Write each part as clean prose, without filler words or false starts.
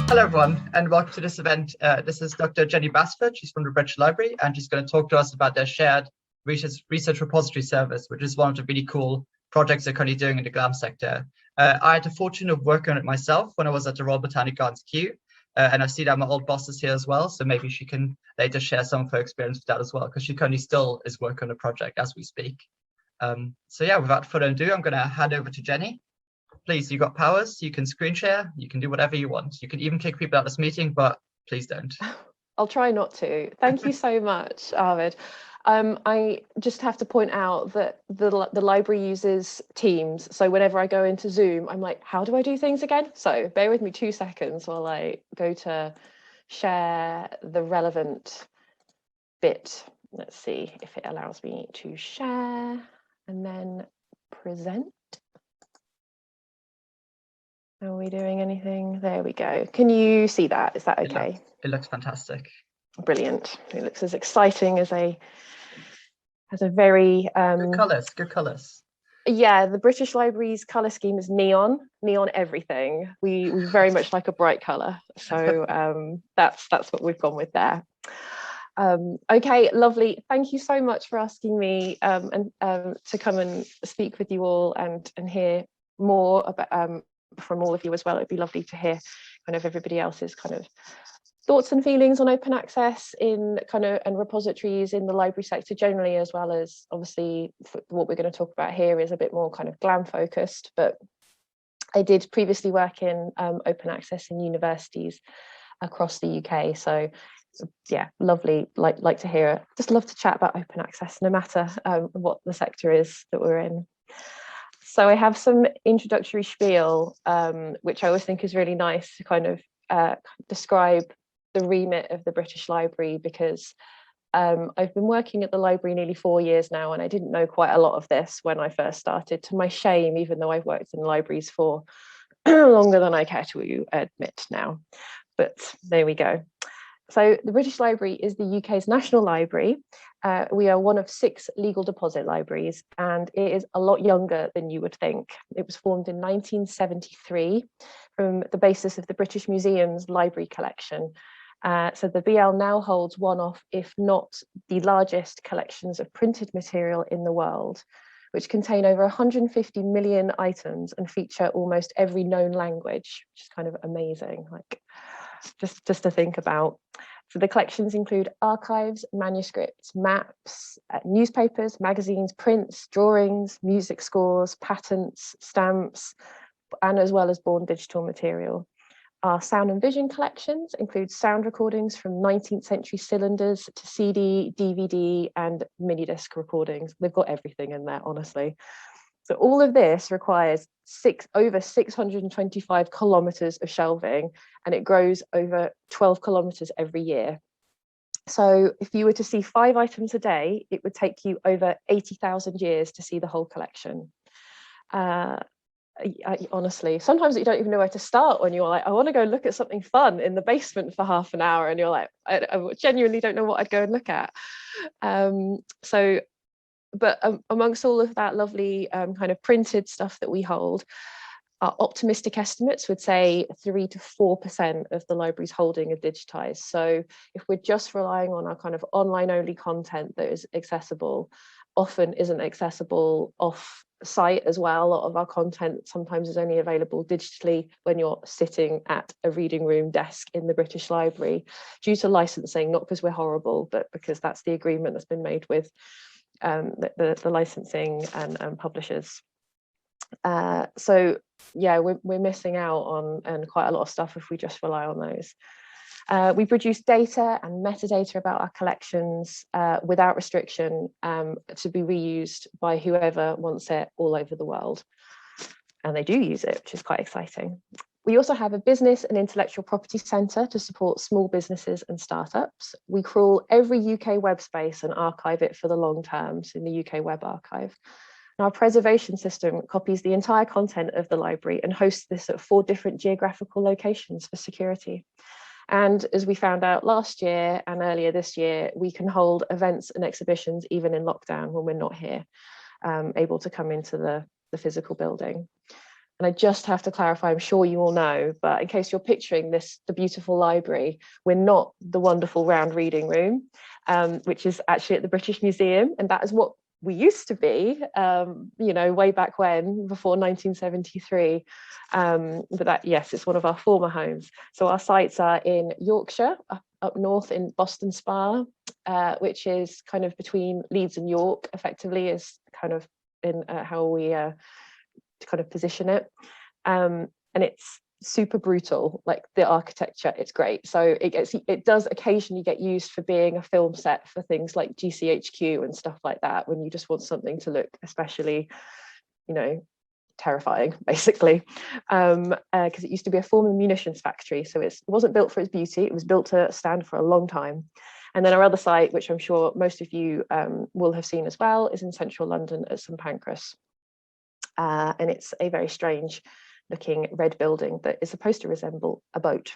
Hello everyone, and welcome to this event. This is Dr. Jenny Basford. She's from the British Library, and she's going to talk to us about their shared research repository service, which is one of the really cool projects they're currently doing in the GLAM sector. I had the fortune of working on it myself when I was at the Royal Botanic Gardens Kew, and I see that my old boss is here as well, so maybe she can later share some of her experience with that as well, because she currently still is working on the project as we speak. So yeah, without further ado, I'm going to hand over to Jenny. Please, you've got powers, you can screen share, you can do whatever you want. You can even kick people out of this meeting, but please don't. I'll try not to. Thank you so much, Arvid. I just have to point out that the library uses Teams. So whenever I go into Zoom, I'm like, how do I do things again? So bear with me 2 seconds while I go to share the relevant bit. Let's see if it allows me to share and then present. Are we doing anything? There we go. Can you see that? Is that okay? It looks fantastic. Brilliant. It looks as exciting as a very good colours. Yeah, the British Library's colour scheme is neon everything. We very much like a bright colour. So that's what we've gone with there. Okay, lovely. Thank you so much for asking me and to come and speak with you all and hear more about from all of you as well. It'd be lovely to hear kind of everybody else's kind of thoughts and feelings on open access in and repositories in the library sector generally, as well as obviously what we're going to talk about here is a bit more kind of GLAM focused. But I did previously work in open access in universities across the UK. So yeah, lovely, like to hear it. Just love to chat about open access no matter what the sector is that we're in. So I have some introductory spiel, which I always think is really nice to kind of describe the remit of the British Library, because I've been working at the library nearly 4 years now, and I didn't know quite a lot of this when I first started, to my shame, even though I've worked in libraries for longer than I care to admit now. But there we go. So the British Library is the UK's national library. We are one of 6 legal deposit libraries, and it is a lot younger than you would think. It was formed in 1973 from the basis of the British Museum's library collection. So the BL now holds one of, if not the largest collections of printed material in the world, which contain over 150 million items and feature almost every known language, which is kind of amazing. Like, just to think about. So the collections include archives, manuscripts, maps, newspapers, magazines, prints, drawings, music scores, patents, stamps, and as well as born digital material. Our sound and vision collections include sound recordings from 19th century cylinders to CD, DVD, and mini disc recordings. They've got everything in there, honestly. So all of this requires over 625 kilometres of shelving, and it grows over 12 kilometres every year. So if you were to see 5 items a day, it would take you over 80,000 years to see the whole collection. Honestly, sometimes you don't even know where to start when you're like, I want to go look at something fun in the basement for half an hour, and you're like, I genuinely don't know what I'd go and look at. But amongst all of that lovely kind of printed stuff that we hold, our optimistic estimates would say 3 to 4% of the library's holding are digitized. So if we're just relying on our kind of online only content that is accessible, often isn't accessible off site as well. A lot of our content sometimes is only available digitally when you're sitting at a reading room desk in the British Library, due to licensing, not because we're horrible, but because that's the agreement that's been made with the licensing and publishers. So yeah, we're missing out on quite a lot of stuff if we just rely on those. We produce data and metadata about our collections without restriction to be reused by whoever wants it all over the world. And they do use it, which is quite exciting. We also have a business and intellectual property centre to support small businesses and startups. We crawl every UK web space and archive it for the long term, so in the UK Web Archive. And our preservation system copies the entire content of the library and hosts this at 4 different geographical locations for security. And as we found out last year and earlier this year, we can hold events and exhibitions even in lockdown when we're not here, able to come into the physical building. And I just have to clarify, I'm sure you all know, but in case you're picturing this, the beautiful library, we're not the wonderful round reading room, which is actually at the British Museum. And that is what we used to be, you know, way back when, before 1973. But that, yes, it's one of our former homes. So our sites are in Yorkshire, up north in Boston Spa, which is kind of between Leeds and York, effectively, is kind of in how we kind of position it. And it's super brutal, like the architecture, it's great. So it does occasionally get used for being a film set for things like GCHQ and stuff like that, when you just want something to look especially, you know, terrifying, basically, because it used to be a former munitions factory. So it wasn't built for its beauty, it was built to stand for a long time. And then our other site, which I'm sure most of you will have seen as well, is in central London at St Pancras. And it's a very strange looking red building that is supposed to resemble a boat.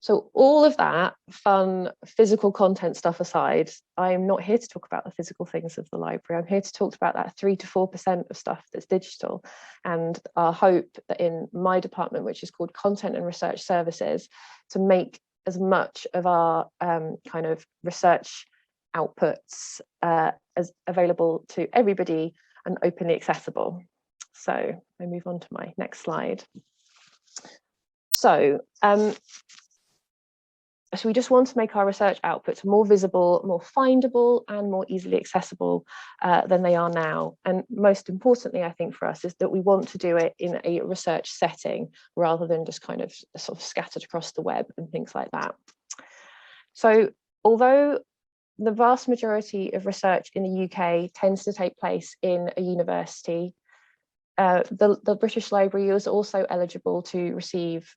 So all of that fun physical content stuff aside, I'm not here to talk about the physical things of the library. I'm here to talk about that 3 to 4% of stuff that's digital. And our hope that in my department, which is called Content and Research Services, to make as much of our kind of research outputs as available to everybody and openly accessible. So I move on to my next slide. So we just want to make our research outputs more visible, more findable, and more easily accessible than they are now. And most importantly, I think for us, is that we want to do it in a research setting rather than just kind of sort of scattered across the web and things like that. So although the vast majority of research in the UK tends to take place in a university, the British Library is also eligible to receive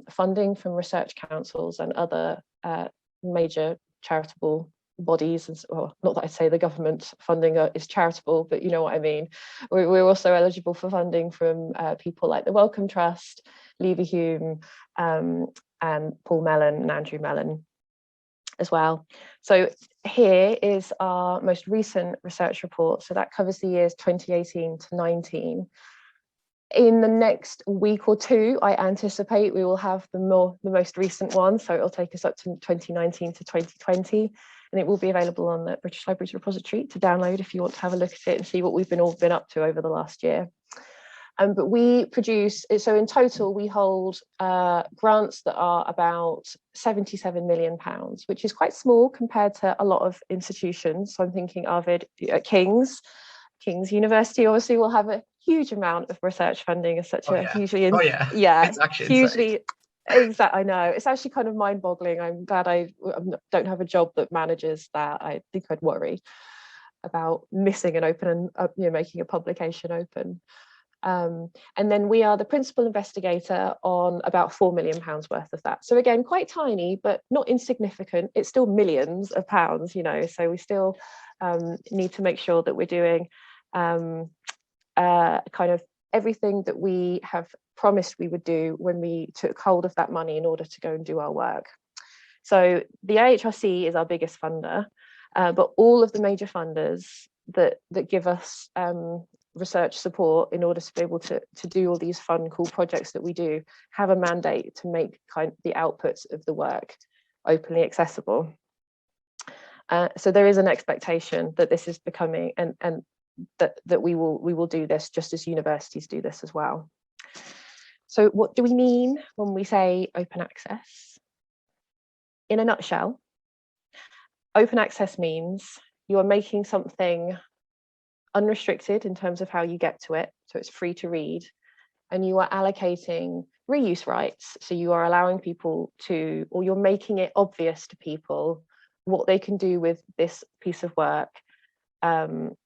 funding from research councils and other major charitable bodies. Well, not that I'd say the government funding is charitable, but you know what I mean. We're also eligible for funding from people like the Wellcome Trust, Leverhulme, and Paul Mellon and Andrew Mellon as well. So here is our most recent research report. So that covers the years 2018 to 19. In the next week or two, I anticipate we will have the most recent one. So it'll take us up to 2019 to 2020, and it will be available on the British Library's repository to download if you want to have a look at it and see what we've all been up to over the last year. But we produce, so in total, we hold grants that are about £77 million, which is quite small compared to a lot of institutions. So I'm thinking Arvid at King's University obviously will have a huge amount of research funding as such hugely, It's actually hugely, exactly. I know, it's actually kind of mind-boggling. I'm glad I don't have a job that manages that. I think I'd worry about missing an open and making a publication open. And then we are the principal investigator on about £4 million worth of that. So again, quite tiny, but not insignificant. It's still millions of pounds, so we still need to make sure that we're doing kind of everything that we have promised we would do when we took hold of that money in order to go and do our work. So the AHRC is our biggest funder, but all of the major funders that give us research support in order to be able to do all these fun, cool projects that we do have a mandate to make kind of the outputs of the work openly accessible. So there is an expectation that this is becoming, and that we will do this just as universities do this as well. So what do we mean when we say open access? In a nutshell, open access means you are making something unrestricted in terms of how you get to it, so it's free to read, and you are allocating reuse rights, so you are allowing people to, or you're making it obvious to people what they can do with this piece of work,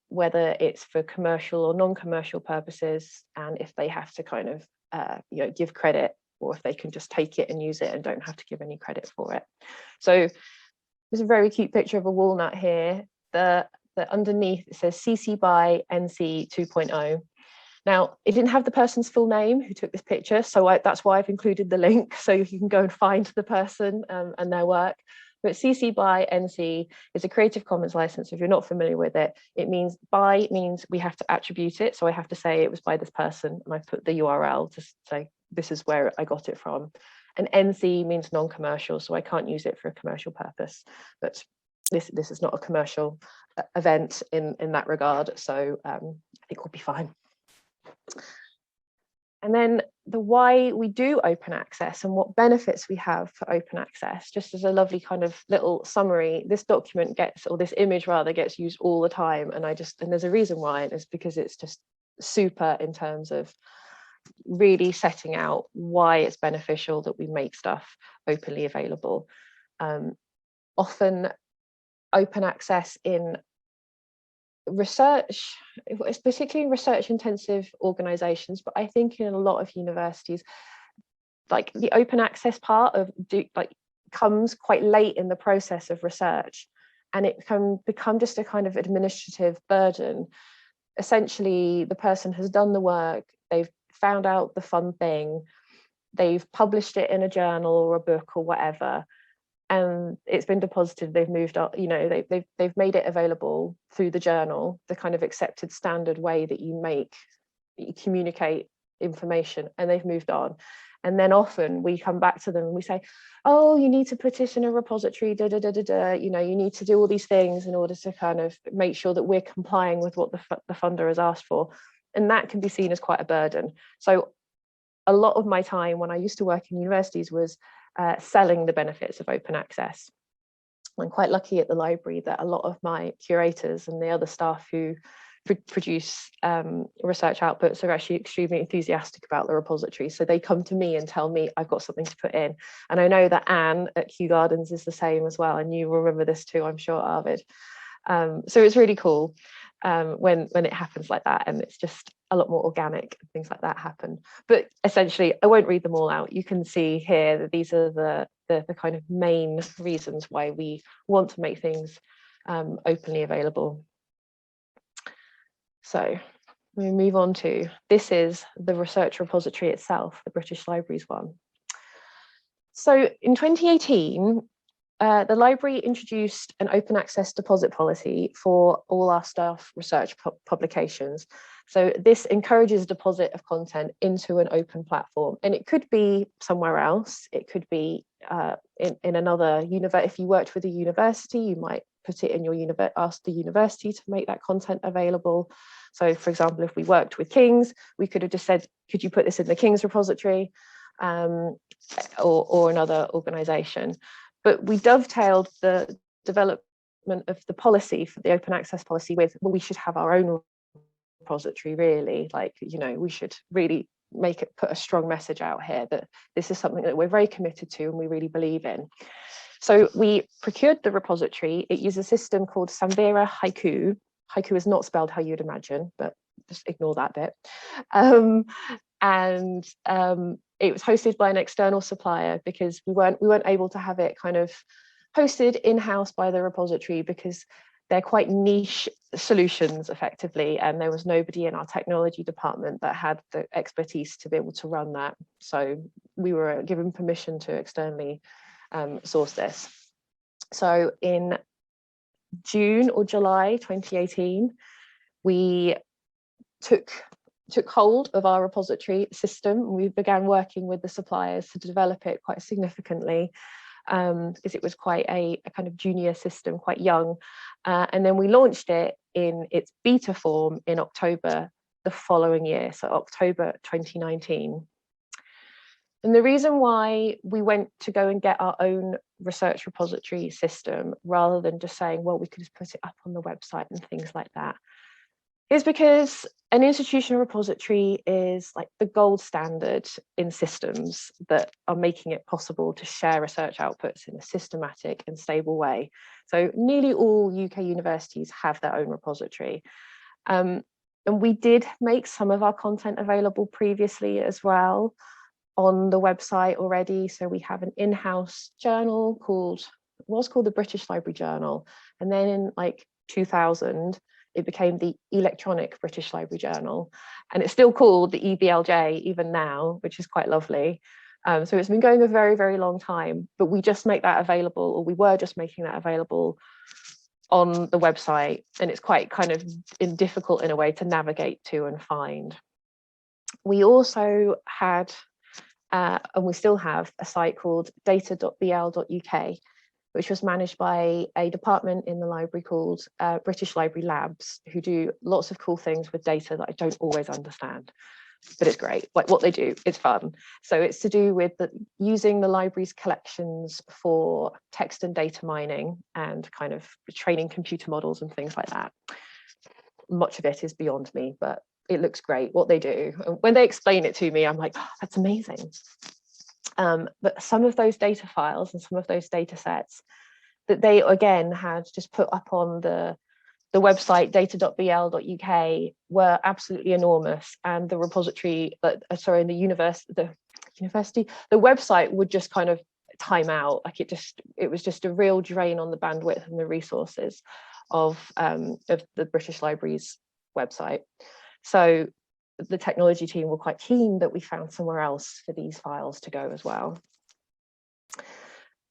whether it's for commercial or non-commercial purposes, and if they have to kind of give credit, or if they can just take it and use it and don't have to give any credit for it. So there's a very cute picture of a walnut here. The underneath it says CC by NC 2.0. Now, it didn't have the person's full name who took this picture, so that's why I've included the link, so you can go and find the person and their work. But CC BY NC is a Creative Commons license. If you're not familiar with it, it means BY means we have to attribute it. So I have to say it was by this person, and I put the URL to say this is where I got it from. And NC means non-commercial, so I can't use it for a commercial purpose. But this is not a commercial event in that regard, so I think we'll be fine. And then the why we do open access and what benefits we have for open access, just as a lovely kind of little summary. This document gets, or this image rather, gets used all the time, and there's a reason why, and it's because it's just super in terms of really setting out why it's beneficial that we make stuff openly available. Often open access in research, it's particularly in research intensive organizations, but I think in a lot of universities, like the open access part of comes quite late in the process of research, and it can become just a kind of administrative burden. Essentially, the person has done the work, they've found out the fun thing, they've published it in a journal or a book or whatever, and it's been deposited, they've moved up, you know, they've made it available through the journal, the kind of accepted standard way that you communicate information, and they've moved on. And then often we come back to them and we say, oh, you need to put it in a repository, you know, you need to do all these things in order to kind of make sure that we're complying with what the funder has asked for. And that can be seen as quite a burden. So a lot of my time when I used to work in universities was selling the benefits of open access. I'm quite lucky at the library that a lot of my curators and the other staff who produce research outputs are actually extremely enthusiastic about the repository. So they come to me and tell me I've got something to put in. And I know that Anne at Kew Gardens is the same as well. And you remember this too, I'm sure, Arvid. So it's really cool when it happens like that, and it's just a lot more organic, things like that happen. But essentially, I won't read them all out. You can see here that these are the kind of main reasons why we want to make things openly available. So we move on to, this is the research repository itself, the British Library's one. So in 2018, the library introduced an open access deposit policy for all our staff research publications. So this encourages deposit of content into an open platform, and it could be somewhere else. It could be in another university. If you worked with a university, you might put it in your ask the university to make that content available. So for example, if we worked with King's, we could have just said, could you put this in the King's repository or another organization? But we dovetailed the development of the policy for the open access policy with, well, we should have our own repository, really. Like, you know, we should really put a strong message out here that this is something that we're very committed to and we really believe in. So we procured the repository. It uses a system called Samvera Haiku. Haiku is not spelled how you'd imagine, but just ignore that bit. It was hosted by an external supplier because we weren't able to have it kind of hosted in-house by the repository because they're quite niche solutions effectively, and there was nobody in our technology department that had the expertise to be able to run that. So we were given permission to externally source this. So in June or July 2018, we took hold of our repository system. We began working with the suppliers to develop it quite significantly because it was quite a kind of junior system, quite young. And then we launched it in its beta form in October the following year, so October 2019. And the reason why we went to go and get our own research repository system rather than just saying, well, we could just put it up on the website and things like that, is because an institutional repository is like the gold standard in systems that are making it possible to share research outputs in a systematic and stable way. So nearly all UK universities have their own repository. And we did make some of our content available previously as well on the website already. So we have an in-house journal called the British Library Journal. And then in like 2000, it became the Electronic British Library Journal. And it's still called the EBLJ even now, which is quite lovely. So it's been going a very, very long time, but we just make that available, or we were just making that available on the website, and it's quite kind of difficult in a way to navigate to and find. We also had, and we still have, a site called data.bl.uk, which was managed by a department in the library called British Library Labs, who do lots of cool things with data that I don't always understand, but it's great. Like, what they do is fun. So it's to do with using the library's collections for text and data mining and kind of training computer models and things like that. Much of it is beyond me, but it looks great what they do. And when they explain it to me, I'm like, oh, that's amazing. But some of those data files and some of those data sets that they again had just put up on the website data.bl.uk were absolutely enormous, and the repository, the website would just kind of time out. Like, it was just a real drain on the bandwidth and the resources of the British Library's website. So the technology team were quite keen that we found somewhere else for these files to go as well.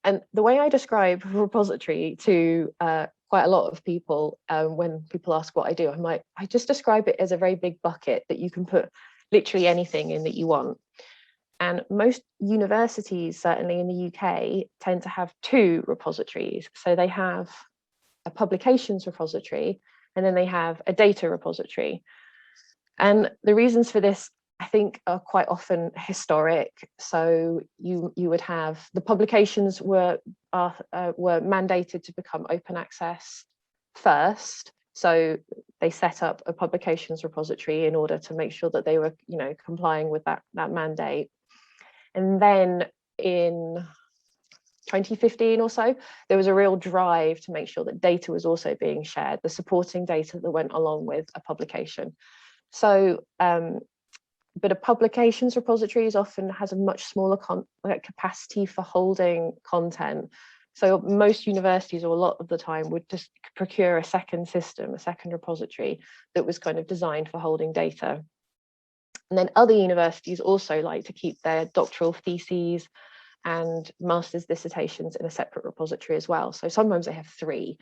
And the way I describe a repository to quite a lot of people, when people ask what I do, I'm like, I just describe it as a very big bucket that you can put literally anything in that you want. And most universities, certainly in the UK, tend to have two repositories. So they have a publications repository, and then they have a data repository. And the reasons for this, I think, are quite often historic. So you would have the publications were mandated to become open access first. So they set up a publications repository in order to make sure that they were, complying with that mandate. And then in 2015 or so, there was a real drive to make sure that data was also being shared, the supporting data that went along with a publication. So, but a publications repository often has a much smaller capacity for holding content. So most universities, or a lot of the time, would just procure a second system, a second repository that was kind of designed for holding data. And then other universities also like to keep their doctoral theses and master's dissertations in a separate repository as well. So sometimes they have three,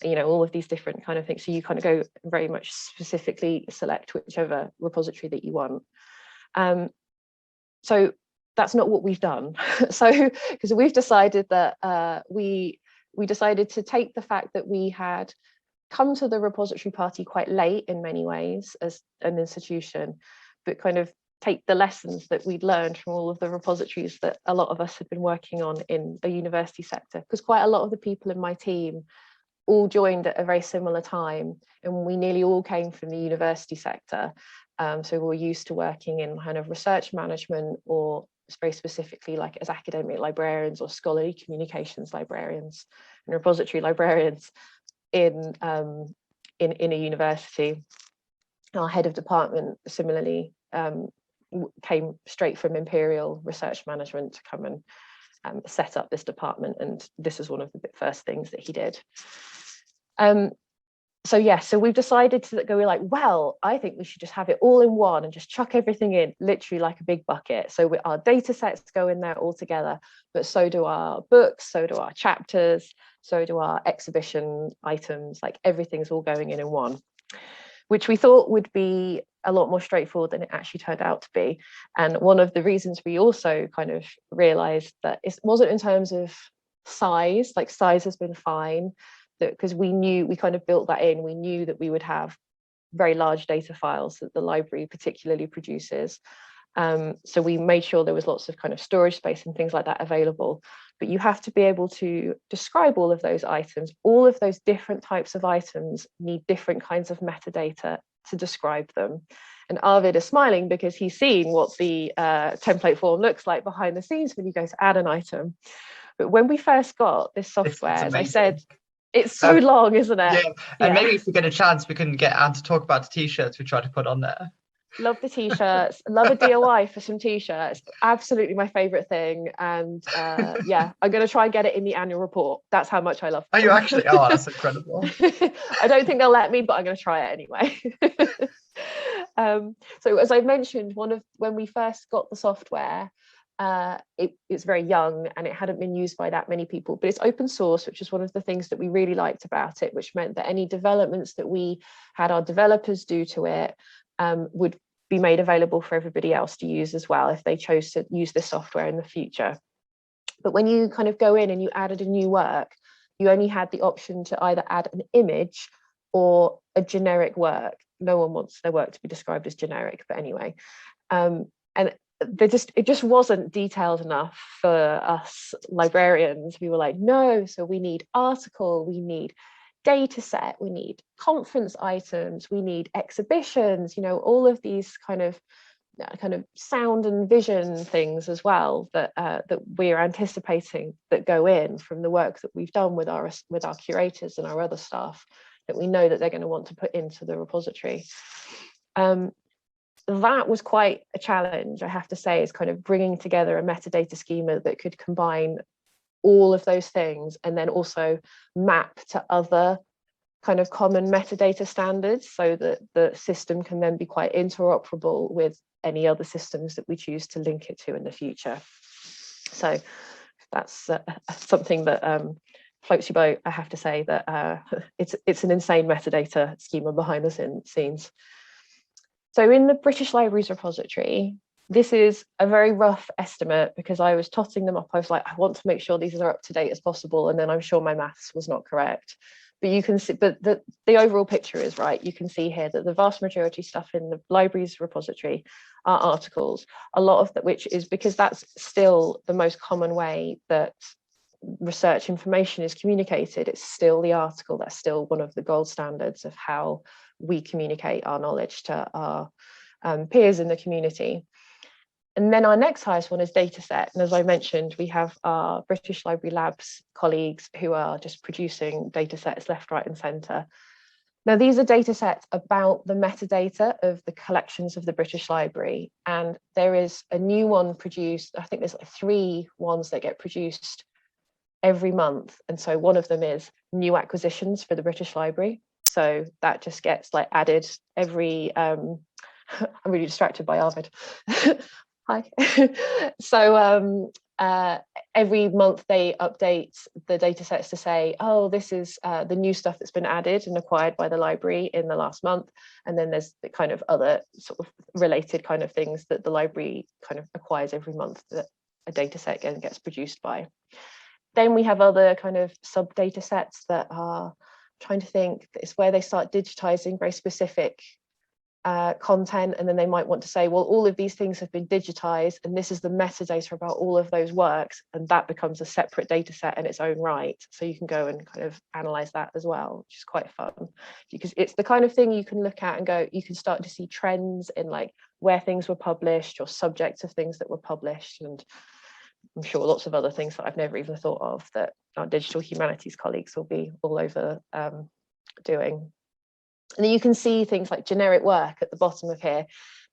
all of these different kind of things. So you kind of go very much specifically select whichever repository that you want. So that's not what we've done. So, because we've decided that we decided to take the fact that we had come to the repository party quite late in many ways as an institution, but kind of take the lessons that we'd learned from all of the repositories that a lot of us had been working on in a university sector, because quite a lot of the people in my team all joined at a very similar time, and we nearly all came from the university sector. So we're used to working in kind of research management, or very specifically like as academic librarians or scholarly communications librarians and repository librarians in a university. Our head of department similarly came straight from Imperial Research Management to come and set up this department, and this is one of the first things that he did. So we've decided to go like, well, I think we should just have it all in one and just chuck everything in, literally like a big bucket. So our data sets go in there all together, but so do our books, so do our chapters, so do our exhibition items, like everything's all going in one, which we thought would be a lot more straightforward than it actually turned out to be. And one of the reasons we also kind of realized that it wasn't in terms of size, like size has been fine, because we kind of built that in. We knew that we would have very large data files that the library particularly produces. So we made sure there was lots of kind of storage space and things like that available. But you have to be able to describe all of those items. All of those different types of items need different kinds of metadata to describe them. And Arvid is smiling because he's seen what the template form looks like behind the scenes when you go to add an item. But when we first got this software, as I said, it's so long, isn't it? Yeah, and maybe if we get a chance, we can get Anne to talk about the t-shirts we try to put on there. Love the t-shirts. Love a DOI for some t-shirts. Absolutely my favorite thing. And yeah, I'm going to try and get it in the annual report. That's how much I love them. Are you actually? Oh, that's incredible. I don't think they'll let me, but I'm going to try it anyway. So as I mentioned, when we first got the software, it's very young and it hadn't been used by that many people, but it's open source, which is one of the things that we really liked about it, which meant that any developments that we had our developers do to it would be made available for everybody else to use as well if they chose to use this software in the future. But when you kind of go in and you added a new work, you only had the option to either add an image or a generic work. No one wants their work to be described as generic, but anyway. And it just wasn't detailed enough for us librarians. We were like, no, so we need article, we need data set, we need conference items, we need exhibitions, all of these kind of sound and vision things as well that we're anticipating that go in from the work that we've done with our curators and our other staff, that we know that they're going to want to put into the repository. That was quite a challenge, I have to say, is kind of bringing together a metadata schema that could combine all of those things and then also map to other kind of common metadata standards so that the system can then be quite interoperable with any other systems that we choose to link it to in the future. So that's something that floats your boat, I have to say, that it's an insane metadata schema behind the scenes. So in the British Library's repository, this is a very rough estimate because I was totting them up. I was like, I want to make sure these are up to date as possible. And then I'm sure my maths was not correct. But you can see, but the overall picture is right. You can see here that the vast majority stuff in the library's repository are articles, a lot of that, which is because that's still the most common way that research information is communicated. It's still the article. That's still one of the gold standards of how we communicate our knowledge to our peers in the community. And then our next highest one is data set. And as I mentioned, we have our British Library Labs colleagues who are just producing data sets left, right, and centre. Now, these are data sets about the metadata of the collections of the British Library. And there is a new one produced. I think there's like 3 ones that get produced every month. And so one of them is new acquisitions for the British Library. So that just gets like added every, I'm really distracted by Arvid. Hi. So every month they update the data sets to say, oh, this is the new stuff that's been added and acquired by the library in the last month. And then there's the kind of other sort of related kind of things that the library kind of acquires every month that a data set again gets produced by. Then we have other kind of sub data sets that are trying to think, it's where they start digitizing very specific content, and then they might want to say, well, all of these things have been digitized and this is the metadata about all of those works, and that becomes a separate data set in its own right. So you can go and kind of analyze that as well, which is quite fun because it's the kind of thing you can look at and go, you can start to see trends in like where things were published or subjects of things that were published, and I'm sure lots of other things that I've never even thought of that our digital humanities colleagues will be all over doing. And then you can see things like generic work at the bottom of here.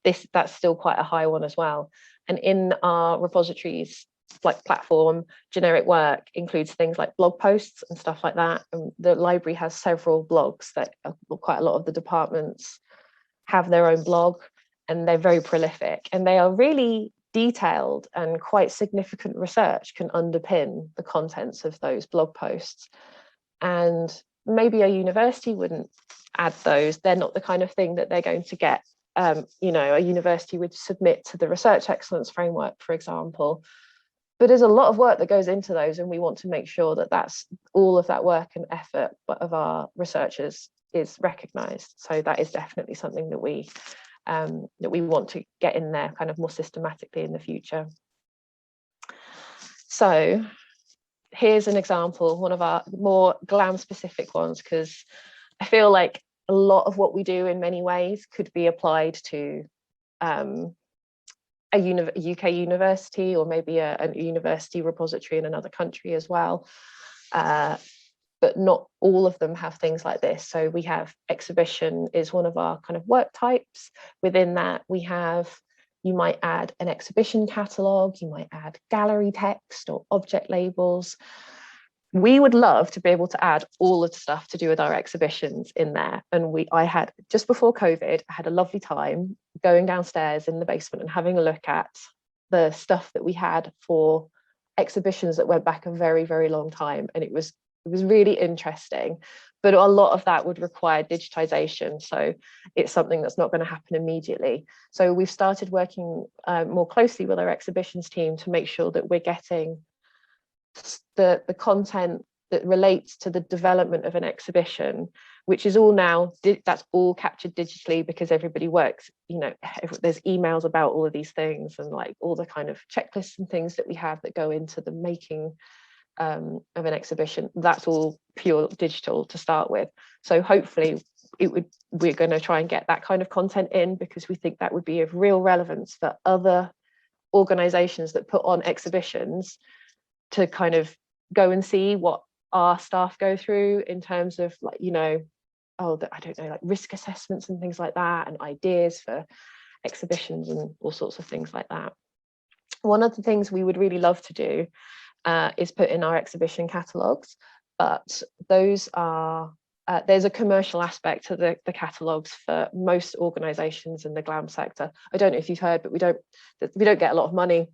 That's still quite a high one as well. And in our repositories like platform, generic work includes things like blog posts and stuff like that. And the library has several blogs that quite a lot of the departments have their own blog, and they're very prolific and they are really detailed, and quite significant research can underpin the contents of those blog posts. And maybe a university wouldn't add those. They're not the kind of thing that they're going to get. A university would submit to the Research Excellence Framework, for example. But there's a lot of work that goes into those, and we want to make sure that that's all of that work and effort of our researchers is recognised. So that is definitely something that we want to get in there kind of more systematically in the future. So here's an example, one of our more GLAM specific ones, because I feel like a lot of what we do in many ways could be applied to a UK university, or maybe a university repository in another country as well. But not all of them have things like this. So we have exhibition is one of our kind of work types. Within that, you might add an exhibition catalogue, you might add gallery text or object labels. We would love to be able to add all of the stuff to do with our exhibitions in there. And I had, just before COVID, I had a lovely time going downstairs in the basement and having a look at the stuff that we had for exhibitions that went back a very, very long time. And it was really interesting, but a lot of that would require digitization. So it's something that's not going to happen immediately. So we've started working more closely with our exhibitions team to make sure that we're getting the content that relates to the development of an exhibition, which is all now, that's all captured digitally, because everybody works, you know, there's emails about all of these things, and like all the kind of checklists and things that we have that go into the making of an exhibition, that's all pure digital to start with. So hopefully we're going to try and get that kind of content in, because we think that would be of real relevance for other organizations that put on exhibitions to kind of go and see what our staff go through in terms of, like, you know, I don't know, like risk assessments and things like that, and ideas for exhibitions and all sorts of things like that. One of the things we would really love to do is put in our exhibition catalogues, but those are there's a commercial aspect to the catalogues for most organisations in the GLAM sector. I don't know if you've heard, but we don't get a lot of money,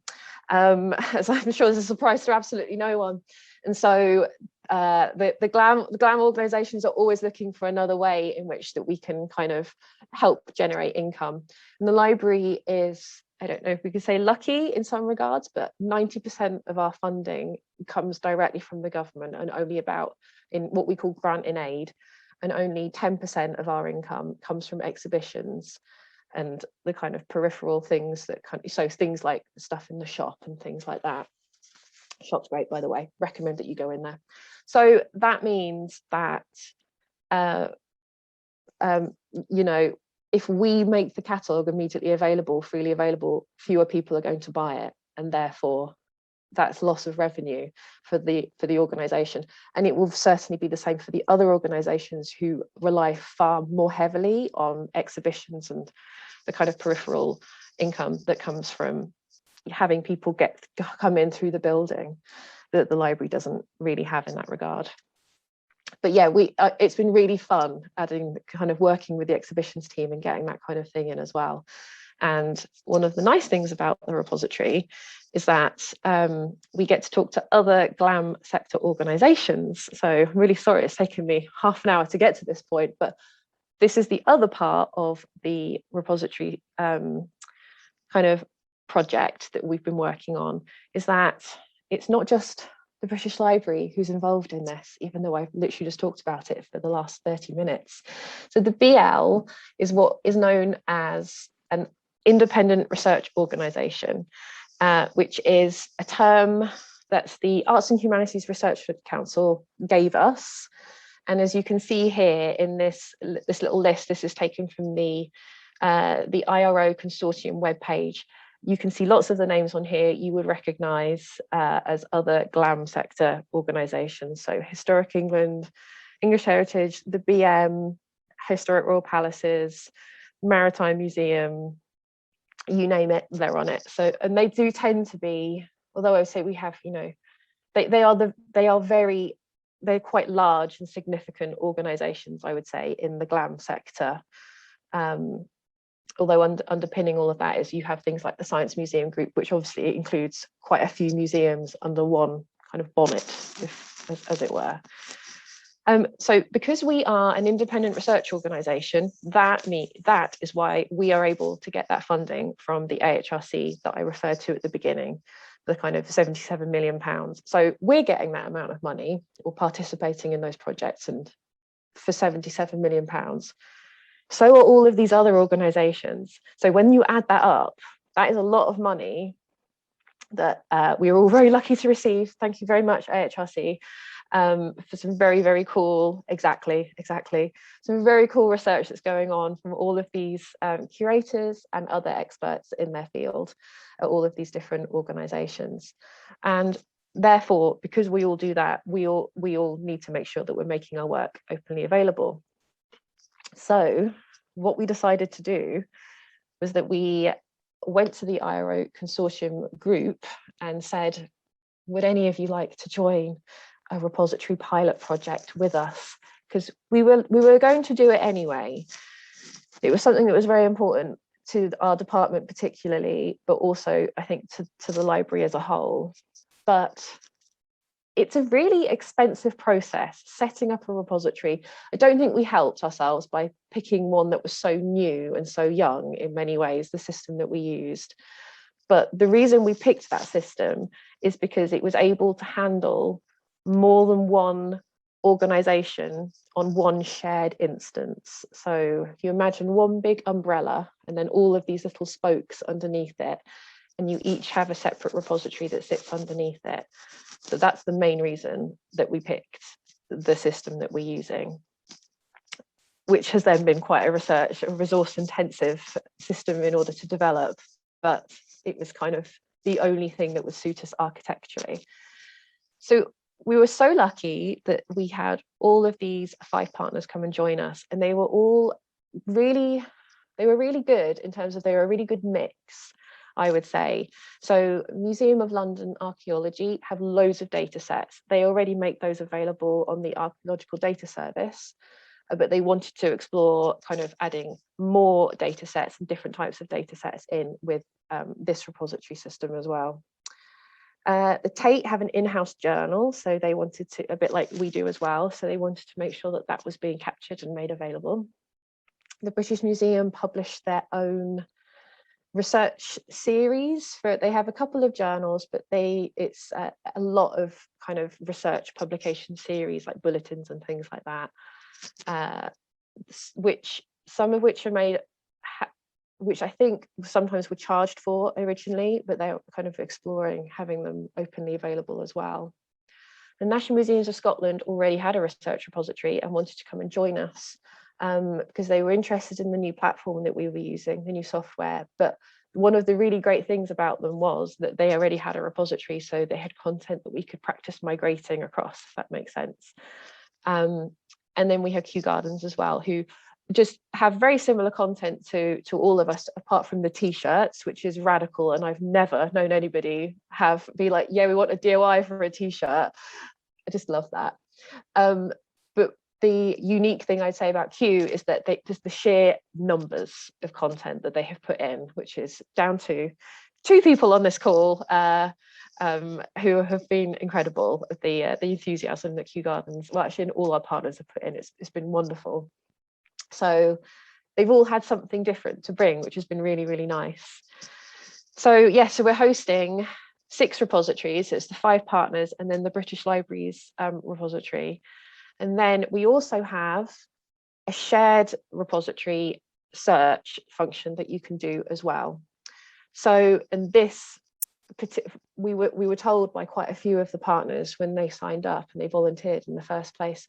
as I'm sure is a surprise to absolutely no one. And so the GLAM organisations are always looking for another way in which that we can kind of help generate income. And the library is, I don't know if we could say lucky in some regards, but 90% of our funding comes directly from the government, and only about, in what we call grant in aid, and only 10% of our income comes from exhibitions and the kind of peripheral things that so things like stuff in the shop and things like that. Shop's great, by the way, recommend that you go in there. So that means that you know, if we make the catalogue immediately available, freely available, fewer people are going to buy it, and therefore that's loss of revenue for the organisation. And it will certainly be the same for the other organisations who rely far more heavily on exhibitions and the kind of peripheral income that comes from having people come in through the building that the library doesn't really have in that regard. But yeah, it's been really fun adding, kind of working with the exhibitions team and getting that kind of thing in as well. And one of the nice things about the repository is that we get to talk to other GLAM sector organisations. So I'm really sorry it's taken me half an hour to get to this point, but this is the other part of the repository kind of project that we've been working on, is that it's not just the British Library who's involved in this, even though I've literally just talked about it for the last 30 minutes. So the BL is what is known as an independent research organisation, which is a term that the Arts and Humanities Research Council gave us. And as you can see here in this little list, this is taken from the IRO Consortium webpage. You can see lots of the names on here you would recognise as other GLAM sector organisations. So Historic England, English Heritage, the BM, Historic Royal Palaces, Maritime Museum, you name it, they're on it. So, and they do tend to be, although I would say we have, you know, they're quite large and significant organisations, I would say, in the GLAM sector. Although underpinning all of that is you have things like the Science Museum Group, which obviously includes quite a few museums under one kind of bonnet, as it were. So because we are an independent research organisation, that is why we are able to get that funding from the AHRC that I referred to at the beginning, the kind of £77 million. So we're getting that amount of money, or participating in those projects, and for £77 million. So are all of these other organisations. So when you add that up, that is a lot of money that we are all very lucky to receive. Thank you very much, AHRC, for some very, very cool, exactly, some very cool research that's going on from all of these curators and other experts in their field at all of these different organisations. And therefore, because we all do that, we all need to make sure that we're making our work openly available. So what we decided to do was that we went to the IRO Consortium group and said, would any of you like to join a repository pilot project with us? Because we were going to do it anyway. It was something that was very important to our department particularly, but also I think to the library as a whole. But it's a really expensive process setting up a repository. I don't think we helped ourselves by picking one that was so new and so young in many ways, the system that we used. But the reason we picked that system is because it was able to handle more than one organization on one shared instance. So if you imagine one big umbrella and then all of these little spokes underneath it, and you each have a separate repository that sits underneath it. So that's the main reason that we picked the system that we're using, which has then been quite a resource intensive system in order to develop, but it was kind of the only thing that would suit us architecturally. So we were so lucky that we had all of these 5 partners come and join us, and they were all really good in terms of they were a really good mix, I would say. So Museum of London Archaeology have loads of data sets. They already make those available on the Archaeological Data Service, but they wanted to explore kind of adding more data sets and different types of data sets in with this repository system as well. The Tate have an in-house journal, so they wanted to, a bit like we do as well, so they wanted to make sure that that was being captured and made available. The British Museum published their own research series. They have a couple of journals, but it's a lot of kind of research publication series like bulletins and things like that, which some of which are made, which I think sometimes were charged for originally, but they're kind of exploring having them openly available as well. The National Museums of Scotland already had a research repository and wanted to come and join us because they were interested in the new platform that we were using, the new software. But one of the really great things about them was that they already had a repository, so they had content that we could practice migrating across, if that makes sense. And then we have Kew Gardens as well, who just have very similar content to all of us, apart from the t-shirts, which is radical, and I've never known anybody be like, yeah, we want a DOI for a t-shirt. I just love that. But the unique thing I'd say about Kew is that just the sheer numbers of content that they have put in, which is down to 2 people on this call who have been incredible. The enthusiasm that Kew Gardens, well, actually, and all our partners have put in, it's been wonderful. So they've all had something different to bring, which has been really, really nice. So yeah, so we're hosting 6 repositories. So it's the 5 partners and then the British Library's repository. And then we also have a shared repository search function that you can do as well. So, and this, we were told by quite a few of the partners when they signed up and they volunteered in the first place,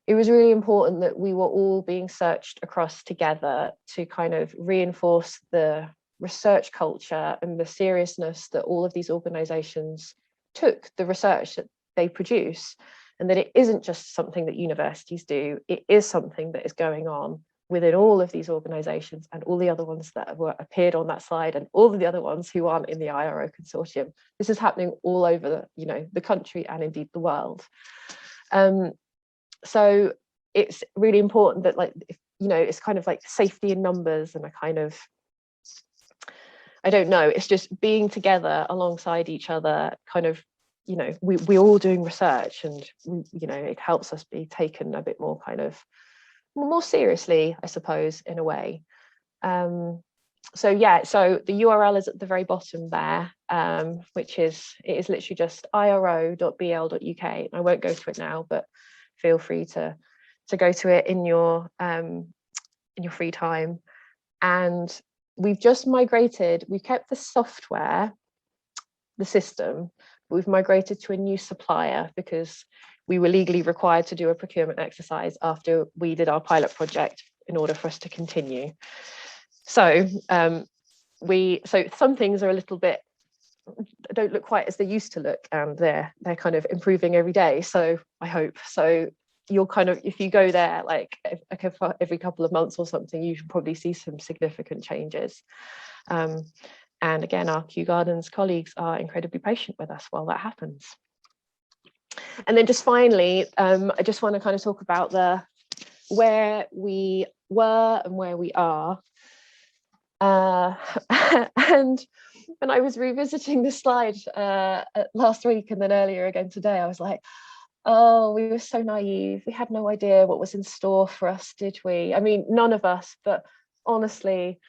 it was really important that we were all being searched across together to kind of reinforce the research culture and the seriousness that all of these organizations took the research that they produce, and that it isn't just something that universities do, it is something that is going on within all of these organizations and all the other ones that have appeared on that slide and all of the other ones who aren't in the IRO consortium. This is happening all over the country and indeed the world. So it's really important that, like, it's kind of like safety in numbers, and a kind of, I don't know, it's just being together alongside each other, kind of, we're all doing research, and it helps us be taken a bit more kind of more seriously, I suppose, in a way. So yeah, so the URL is at the very bottom there, which is literally just iro.bl.uk. I won't go to it now, but feel free to go to it in your free time. And we've just migrated, we've kept the software, the system, but we've migrated to a new supplier because we were legally required to do a procurement exercise after we did our pilot project in order for us to continue. So so some things are a little bit, don't look quite as they used to look, and they're kind of improving every day, so I hope. So you'll kind of, if you go there like every couple of months or something, you should probably see some significant changes. And again, our Kew Gardens colleagues are incredibly patient with us while that happens. And then just finally, I just want to kind of talk about where we were and where we are. And when I was revisiting the slide last week and then earlier again today, I was like, oh, we were so naive. We had no idea what was in store for us, did we? I mean, none of us, but honestly.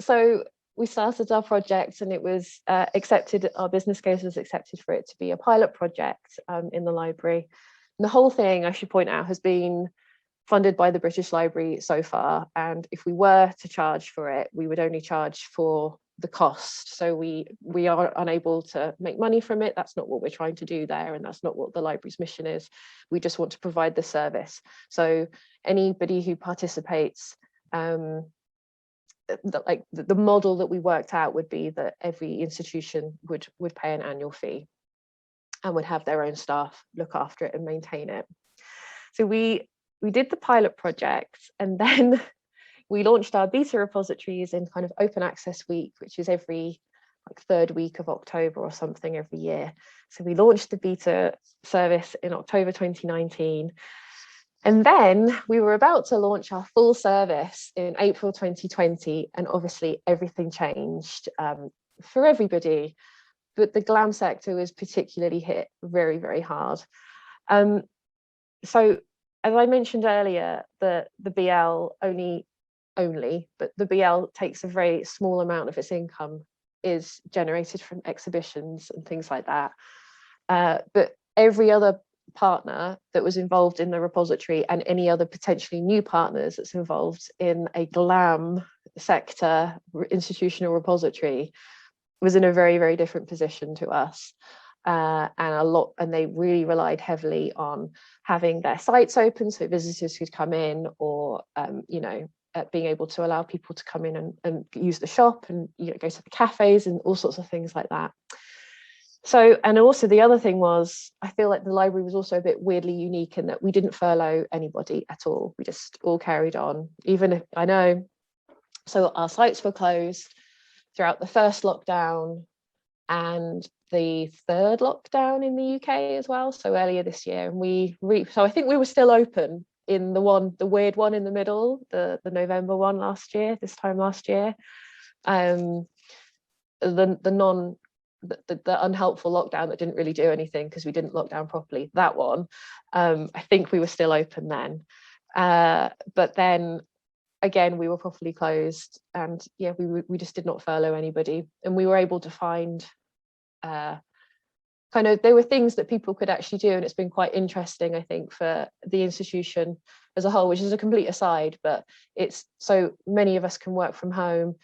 So we started our project and it was accepted, our business case was accepted for it to be a pilot project in the library. And the whole thing, I should point out, has been funded by the British Library so far. And if we were to charge for it, we would only charge for the cost. So we are unable to make money from it. That's not what we're trying to do there. And that's not what the library's mission is. We just want to provide the service. So anybody who participates, the model that we worked out would be that every institution would pay an annual fee and would have their own staff look after it and maintain it. So we did the pilot project, and then we launched our beta repositories in kind of open access week, which is every like third week of October or something every year. So we launched the beta service in October 2019. And then we were about to launch our full service in April 2020, and obviously everything changed for everybody, but the GLAM sector was particularly hit very, very hard. So as I mentioned earlier, the BL but the BL takes a very small amount of its income is generated from exhibitions and things like that. But every other partner that was involved in the repository and any other potentially new partners that's involved in a GLAM sector institutional repository was in a very, very different position to us. And they really relied heavily on having their sites open so visitors could come in, or being able to allow people to come in and use the shop and go to the cafes and all sorts of things like that. So, and also the other thing was, I feel like the library was also a bit weirdly unique in that we didn't furlough anybody at all. We just all carried on, even if I know. So our sites were closed throughout the first lockdown and the third lockdown in the UK as well. So earlier this year, and so I think we were still open in the weird one in the middle, the November one this time last year. The unhelpful lockdown that didn't really do anything because we didn't lock down properly, that one, I think we were still open then. But then again, we were properly closed, and yeah, we just did not furlough anybody, and we were able to find there were things that people could actually do, and it's been quite interesting, I think, for the institution as a whole, which is a complete aside, but it's so many of us can work from home,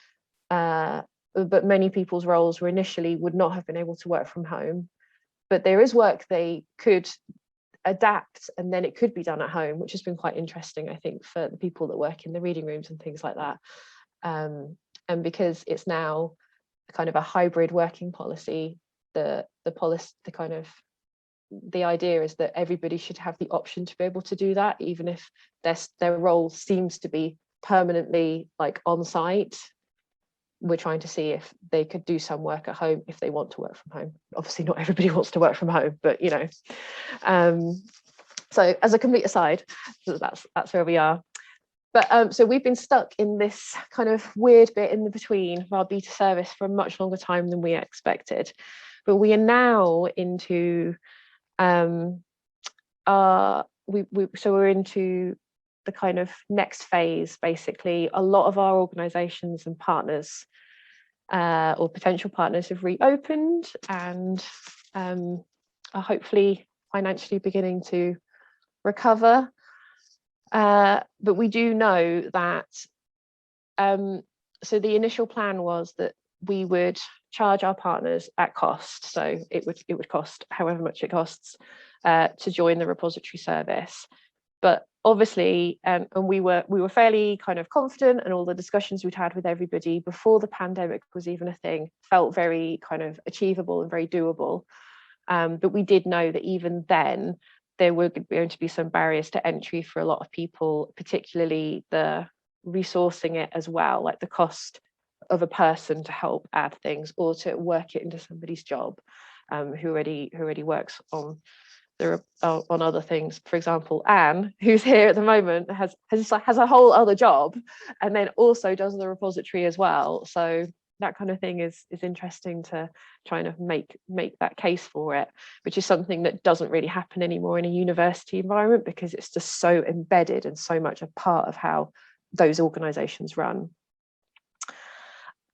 but many people's roles were initially would not have been able to work from home, but there is work they could adapt and then it could be done at home, which has been quite interesting, I think, for the people that work in the reading rooms and things like that. And because it's now kind of a hybrid working policy, the idea is that everybody should have the option to be able to do that, even if their role seems to be permanently like on site. We're trying to see if they could do some work at home if they want to work from home. Obviously not everybody wants to work from home, but so as a complete aside, that's where we are. But so we've been stuck in this kind of weird bit in the between of our beta service for a much longer time than we expected. But we are now into we're into the kind of next phase. Basically, a lot of our organizations and partners or potential partners have reopened and are hopefully financially beginning to recover. But we do know that so the initial plan was that we would charge our partners at cost, so it would cost however much it costs to join the repository service. But obviously, and we were fairly kind of confident, and all the discussions we'd had with everybody before the pandemic was even a thing felt very kind of achievable and very doable. But we did know that even then there were going to be some barriers to entry for a lot of people, particularly the resourcing it as well, like the cost of a person to help add things or to work it into somebody's job who already works on on other things. For example, Anne, who's here at the moment, has a whole other job, and then also does the repository as well. So that kind of thing is interesting to try and make that case for it, which is something that doesn't really happen anymore in a university environment, because it's just so embedded and so much a part of how those organizations run.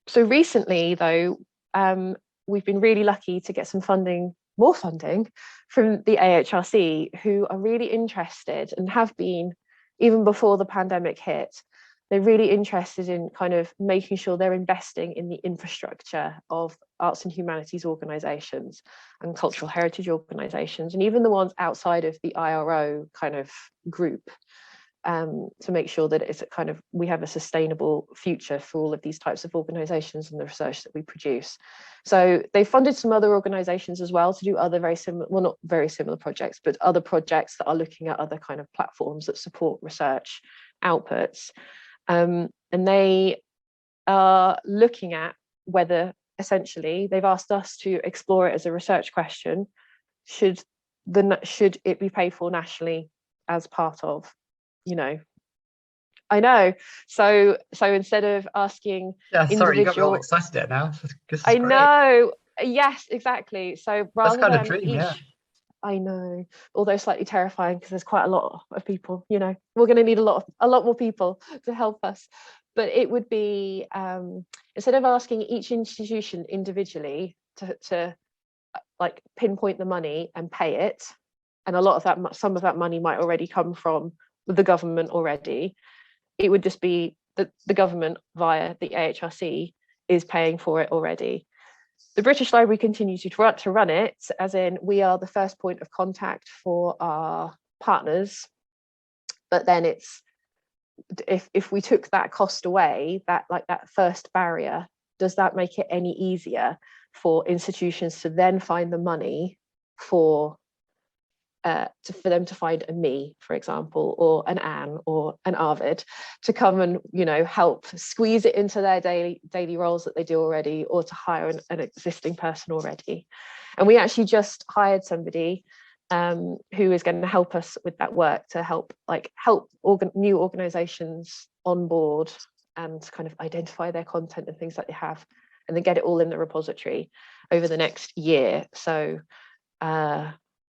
So recently, though, we've been really lucky to get some more funding from the AHRC, who are really interested, and have been even before the pandemic hit. They're really interested in kind of making sure they're investing in the infrastructure of arts and humanities organisations and cultural heritage organisations, and even the ones outside of the IRO kind of group, to make sure that it's we have a sustainable future for all of these types of organisations and the research that we produce. So they funded some other organisations as well to do other very similar, well, not very similar projects, but other projects that are looking at other kind of platforms that support research outputs. And they are looking at whether, essentially, they've asked us to explore it as a research question. Should it be paid for nationally as part of, I know. So instead of asking sorry, you got me all excited there now. This is I great. know. Yes, exactly. So rather that's kind than of dream, yeah. I know, although slightly terrifying, because there's quite a lot of people, we're going to need a lot more people to help us. But it would be, instead of asking each institution individually to like pinpoint the money and pay it, and some of that money might already come from the government already, it would just be that the government via the AHRC is paying for it already. The British Library continues to run it, as in we are the first point of contact for our partners. But then it's, if we took that cost away, that first barrier, does that make it any easier for institutions to then find the money for them to find a me, for example, or an Anne or an Arvid to come and help squeeze it into their daily roles that they do already, or to hire an existing person already. And we actually just hired somebody who is going to help us with that work, to help new organizations on board and kind of identify their content and things that they have, and then get it all in the repository over the next year. So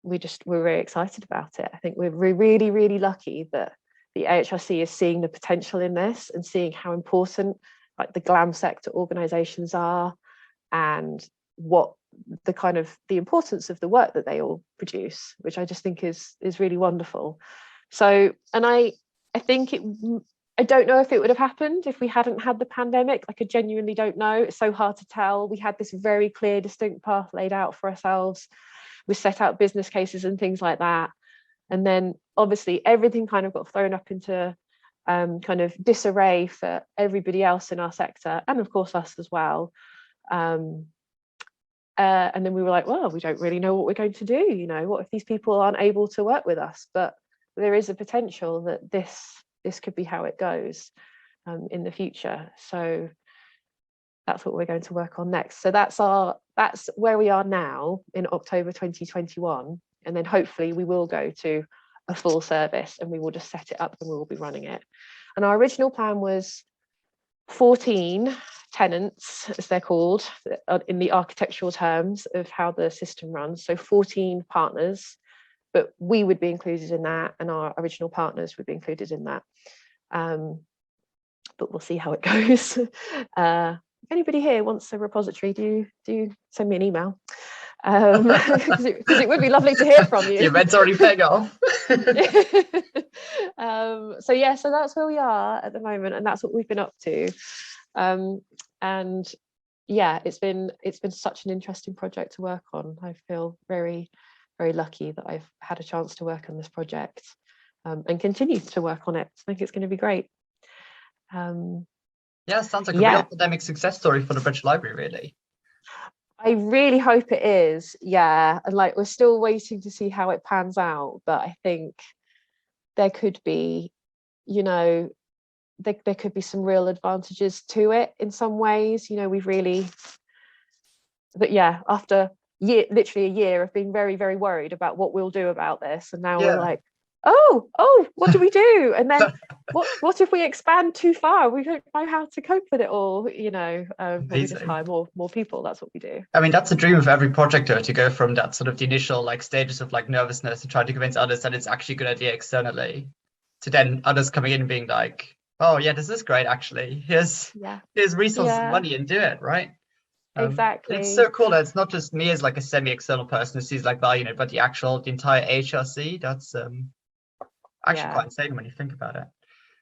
we're very excited about it. I think we're really, really lucky that the AHRC is seeing the potential in this, and seeing how important the GLAM sector organizations are, and what the importance of the work that they all produce, which I just think is really wonderful. So, and I think I don't know if it would have happened if we hadn't had the pandemic. I genuinely don't know. It's so hard to tell. We had this very clear, distinct path laid out for ourselves. We set out business cases and things like that. And then obviously everything kind of got thrown up into kind of disarray for everybody else in our sector, and of course us as well. And then we were like, well, we don't really know what we're going to do. What if these people aren't able to work with us? But there is a potential that this could be how it goes in the future. So that's what we're going to work on next. So that's where we are now in October 2021. And then hopefully we will go to a full service, and we will just set it up and we will be running it. And our original plan was 14 tenants, as they're called in the architectural terms of how the system runs. So 14 partners, but we would be included in that, and our original partners would be included in that. But we'll see how it goes. If anybody here wants a repository, do send me an email, because it would be lovely to hear from you. The event's already paying off. So that's where we are at the moment, and that's what we've been up to. And yeah, it's been such an interesting project to work on. I feel very, very lucky that I've had a chance to work on this project, and continue to work on it. I think it's going to be great. Yeah, sounds like a real academic success story for the British Library, really. I really hope it is. Yeah, and we're still waiting to see how it pans out, but I think there could be, there could be some real advantages to it in some ways. We've really, but yeah, after literally a year of being very, very worried about what we'll do about this, and now we're Yeah. like, oh, what do we do? And then what if we expand too far? We don't know how to cope with it all, but we just Amazing. hire more people. That's what we do. I mean, that's a dream of every projector, to go from that sort of the initial like stages of like nervousness and trying to convince others that it's actually a good idea externally, to then others coming in and being like, oh yeah, this is great actually. Here's resources and Yeah, money, and do it, right? It's exactly. so cool that it's not just me as like a semi-external person who sees like value in it, but the entire HRC. That's actually Yeah, quite insane when you think about it.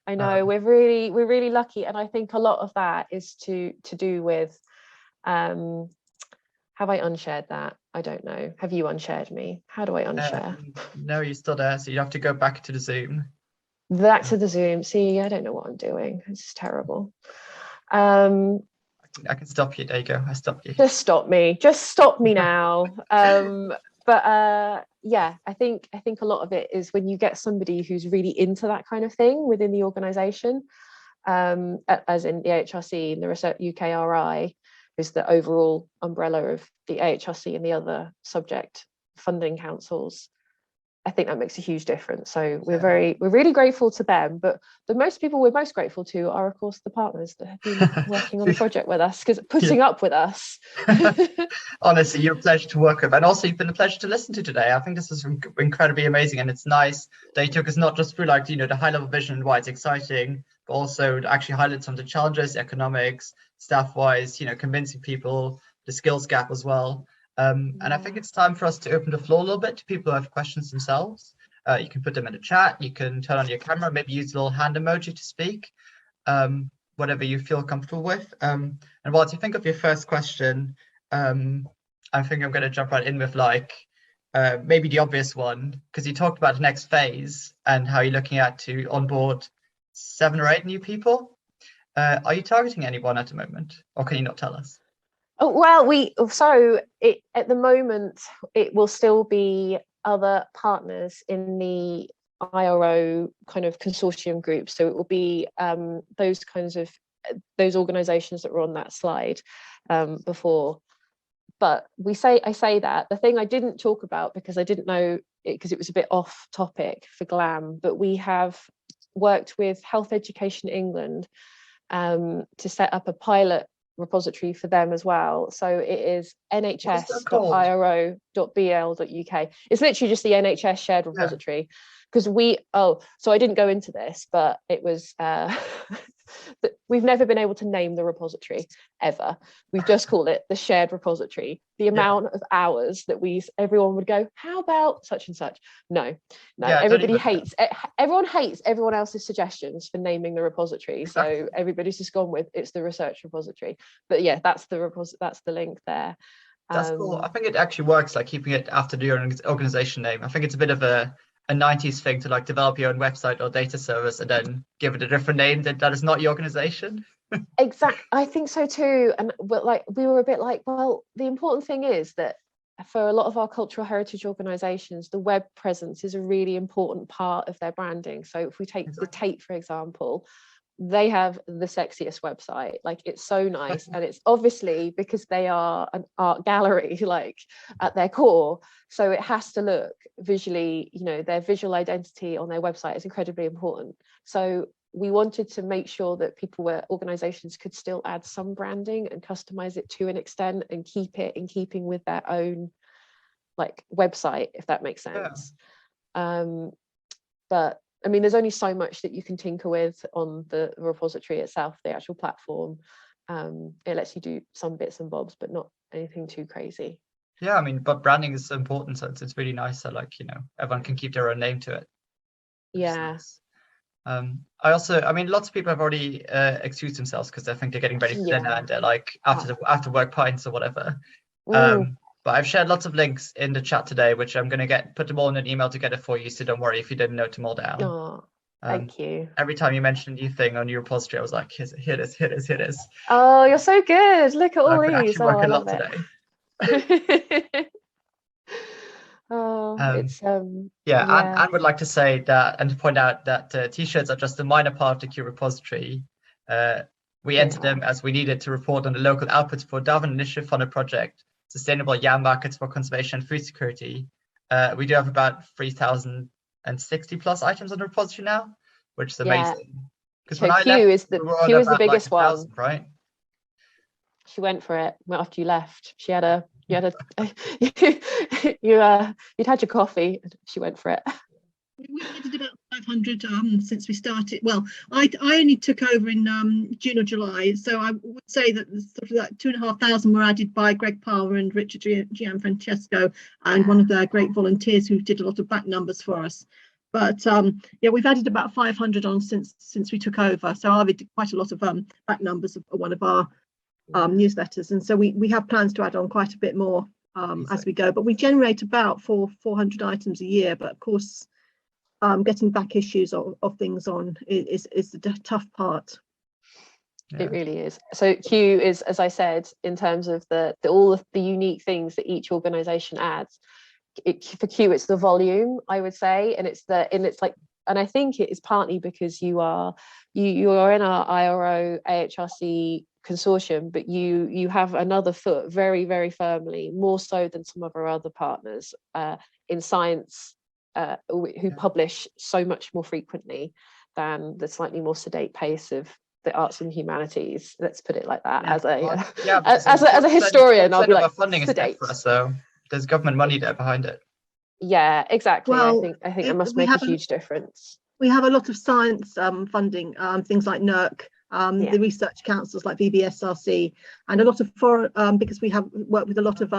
I know. Um, We're really lucky, and I think a lot of that is to do with, have I unshared that? I don't know. Have you unshared me? How do I unshare? no, you're still there, so you have to go back to the Zoom. Back to the Zoom. See, I don't know what I'm doing. It's terrible. Um, I can stop you. There you go. I stopped you. just stop me. Just stop me now. But yeah, I think a lot of it is when you get somebody who's really into that kind of thing within the organisation, as in the AHRC and the Research UKRI is the overall umbrella of the AHRC and the other subject funding councils. I think that makes a huge difference. So we're really grateful to them, but the most people we're most grateful to are, of course, the partners that have been working on the project with us, because putting up with us. Honestly, you're a pleasure to work with, and also you've been a pleasure to listen to today. I think this is incredibly amazing, and it's nice that you took us not just through like the high level vision and why it's exciting, but also to actually highlight some of the challenges, economics, staff wise, convincing people, the skills gap as well. And I think it's time for us to open the floor a little bit to people who have questions themselves. You can put them in the chat. You can turn on your camera, maybe use a little hand emoji to speak, whatever you feel comfortable with. And whilst you think of your first question, I think I'm going to jump right in with maybe the obvious one, because you talked about the next phase and how you're looking at to onboard 7 or 8 new people. Are you targeting anyone at the moment, or can you not tell us? Oh, well, at the moment it will still be other partners in the IRO kind of consortium group. So it will be those organisations that were on that slide before. But I say that the thing I didn't talk about, because I didn't know it, because it was a bit off topic for GLAM, but we have worked with Health Education England to set up a pilot repository for them as well. So it is nhs.iro.bl.uk. It's literally just the NHS shared repository. Because so I didn't go into this, but it was we've never been able to name the repository ever. We've just called it the shared repository. The amount of hours that everyone would go, how about such and such? No, everyone hates everyone else's suggestions for naming the repository. Exactly. So everybody's just gone with it's the research repository. But yeah, that's the link there. That's cool. I think it actually works, like keeping it after the organization name. I think it's a bit of a 90s thing to like develop your own website or data service and then give it a different name that is not your organization. Exactly. I think so too. And we were a bit like, well, the important thing is that for a lot of our cultural heritage organizations, the web presence is a really important part of their branding. So if we take the Tate, for example, they have the sexiest website. Like, it's so nice, and it's obviously because they are an art gallery, like at their core, so it has to look visually, their visual identity on their website is incredibly important. So we wanted to make sure that organizations could still add some branding and customize it to an extent and keep it in keeping with their own like website, if that makes sense. But I mean, there's only so much that you can tinker with on the repository itself, the actual platform. It lets you do some bits and bobs, but not anything too crazy. Yeah, I mean, but branding is so important, so it's really nice that everyone can keep their own name to it. Yeah. Nice. I mean, lots of people have already excused themselves because they think they're getting ready for dinner and they're like after work pints or whatever. But I've shared lots of links in the chat today, which I'm going to put them all in an email together for you. So don't worry if you didn't note them all down. Oh, thank you. Every time you mentioned a new thing on your repository, I was like, here it is. Oh, you're so good. Look at all these. Oh, I love it. Today. It's And would like to say that and to point out that t-shirts are just a minor part of the Q repository. We entered them as we needed to report on the local outputs for Darwin Initiative funded project. sustainable yam markets for conservation and food security. We do have about 3,060 plus items on the repository now, which is amazing. Because So when I Q left, is the we were on Q is the about, biggest like, 1,000, one. right? She went for it after you left. She had a you'd had your coffee. She went for it. We did about 500 since we started. Well, I only took over in June or July, so I would say that sort of that 2,500 were added by Greg Palmer and Richard Gianfrancesco, and one of their great volunteers who did a lot of back numbers for us. But yeah, we've added about 500 on since we took over. So I've added quite a lot of back numbers of one of our newsletters, and so we have plans to add on quite a bit more as we go. But we generate about 400 items a year. But of course, getting back issues of things on is the tough part. It really is. So Q is, as I said, in terms of all of the unique things that each organization adds. For Q, it's the volume, I would say, and it's like, and I think it is partly because you are in our IRO AHRC consortium, but you have another foot very, very firmly, more so than some of our other partners in science, who publish so much more frequently than the slightly more sedate pace of the arts and humanities. Let's put it like that. As a historian, I'll be like, funding is there for us, so there's government money there behind it. Yeah, exactly. Well, I think that must make a huge difference. We have a lot of science funding, things like NERC, the research councils like VBSRC, and a lot of foreign, because we have worked with a lot of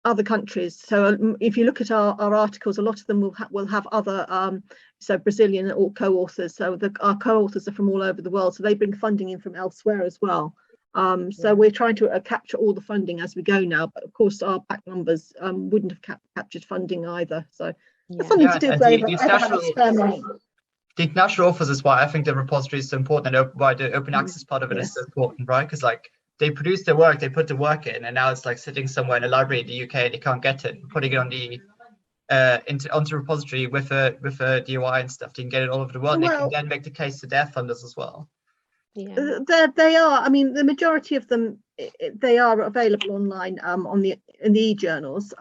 other countries. So if you look at our articles, a lot of them will have other, so Brazilian or co-authors. So our co-authors are from all over the world, so they bring funding in from elsewhere as well. So we're trying to capture all the funding as we go now, but of course our back numbers wouldn't have captured funding either. So that's something to do with the international authors is why I think the repository is so important, and why the open access part of it is so important, right? Because like they produce their work, they put the work in, and now it's like sitting somewhere in a library in the UK and they can't get it. Putting it on the onto the repository with a DOI and stuff, they can get it all over the world. Well, they can then make the case to their funders as well. Yeah. They are. I mean, the majority of them, they are available online in the e-journals.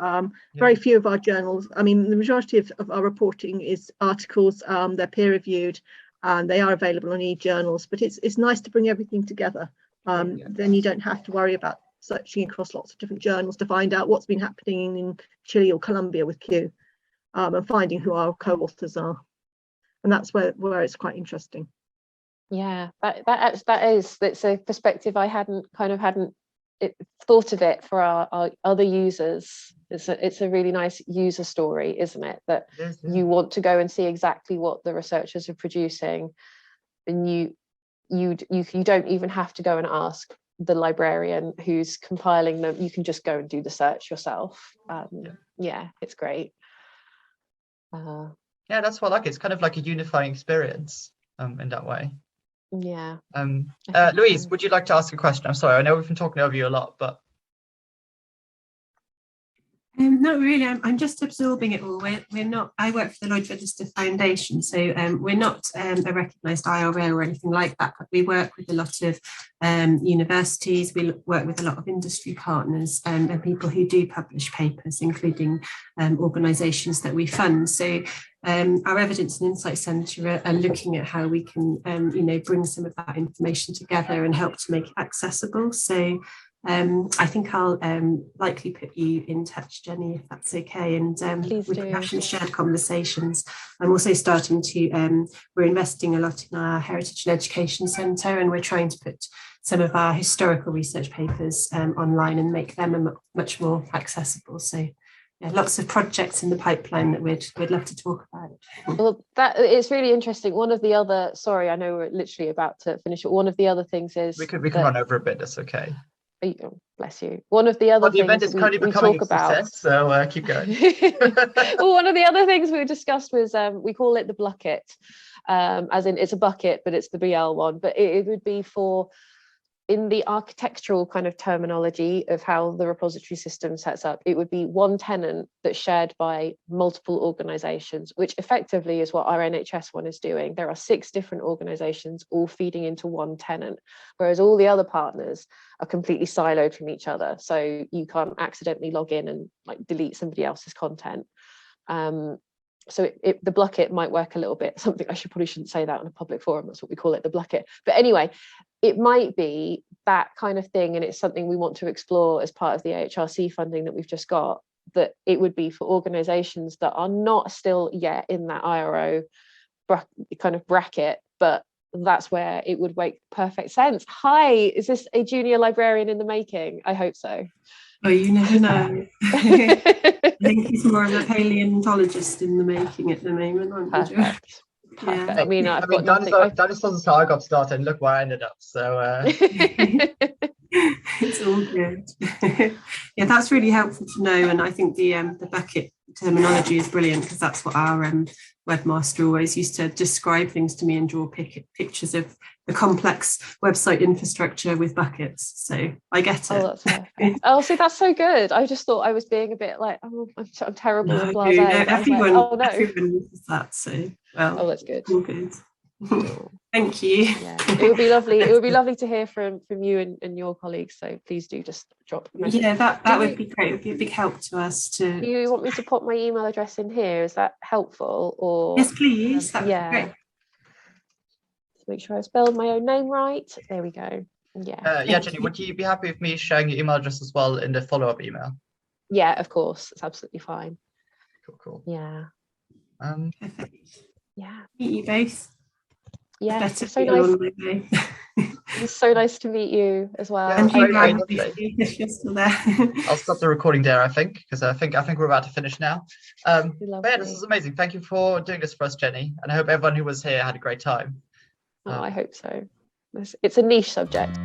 Very few of our journals. I mean, the majority of our reporting is articles. They're peer reviewed, and they are available on e-journals. But it's nice to bring everything together. Then you don't have to worry about searching across lots of different journals to find out what's been happening in Chile or Colombia with Q, and finding who our co-authors are. And that's where it's quite interesting. Yeah, that's a perspective I hadn't thought of it for our other users. It's a really nice user story, isn't it? That you want to go and see exactly what the researchers are producing, and you don't even have to go and ask the librarian who's compiling them. You can just go and do the search yourself. Yeah, it's great. Yeah, that's what I like. It's kind of like a unifying experience in that way. Yeah. Louise, would you like to ask a question? I'm sorry, I know we've been talking over you a lot, but not really. I'm just absorbing it all. We're not. I work for the Lloyd Register Foundation, so we're not a recognised IRO or anything like that. But we work with a lot of universities. We work with a lot of industry partners and people who do publish papers, including organisations that we fund. So our Evidence and Insight Centre are looking at how we can, bring some of that information together and help to make it accessible. So. I think I'll likely put you in touch, Jenny, if that's okay, and we can have some shared conversations. I'm also starting to, we're investing a lot in our Heritage and Education Centre, and we're trying to put some of our historical research papers online and make them much more accessible. So yeah, lots of projects in the pipeline that we'd love to talk about. Well, that it's really interesting. One of the other, sorry, I know we're literally about to finish, but one of the other things is we can run over a bit. That's okay. Oh, bless you. One of the other things we talk about. So keep going. Well, one of the other things we discussed was we call it the bucket, as in it's a bucket, but it's the BL one. But it would be for in the architectural kind of terminology of how the repository system sets up, it would be one tenant that's shared by multiple organisations, which effectively is what our NHS one is doing. There are 6 different organisations all feeding into one tenant, whereas all the other partners are completely siloed from each other. So you can't accidentally log in and like delete somebody else's content. So the bucket might work a little bit, something I probably shouldn't say that on a public forum, that's what we call it, the bucket. But anyway, it might be that kind of thing, and it's something we want to explore as part of the AHRC funding that we've just got, that it would be for organisations that are not still yet in that IRO kind of bracket, but that's where it would make perfect sense. Hi, is this a junior librarian in the making? I hope so. Oh, you never know. I think he's more of a paleontologist in the making at the moment, aren't you? Perfect. Yeah. I mean, I've got nothing. Dinosaurs is how I got started, and look where I ended up. So it's all good. Yeah, that's really helpful to know, and I think the bucket terminology is brilliant, because that's what our webmaster always used to describe things to me and draw pictures of the complex website infrastructure with buckets. So I get it. Oh, that's perfect. Oh, see, that's so good. I just thought I was being a bit like, oh, I'm terrible with blasé. No, everyone, like, oh, no. everyone uses that. So, well, oh, that's good. All good. Thank you. Yeah, it would be lovely. It would be lovely to hear from you and your colleagues. So please do just drop a message. Yeah, that would be great. It would be a big help to us to. Do you want me to put my email address in here? Is that helpful? Or yes, please. That'd yeah. be great. Let's make sure I spelled my own name right. There we go. Yeah. yeah, Jenny, would you be happy with me sharing your email address as well in the follow-up email? Yeah, of course. It's absolutely fine. Cool. Yeah. Perfect. Yeah. Meet you both. Yeah, It's so nice. It's so nice to meet you as well. Yeah, And you very if you're still there. I'll stop the recording there, I think, because I think we're about to finish now. But yeah, this is amazing. Thank you for doing this for us, Jenny, and I hope everyone who was here had a great time. Oh, I hope so. It's a niche subject.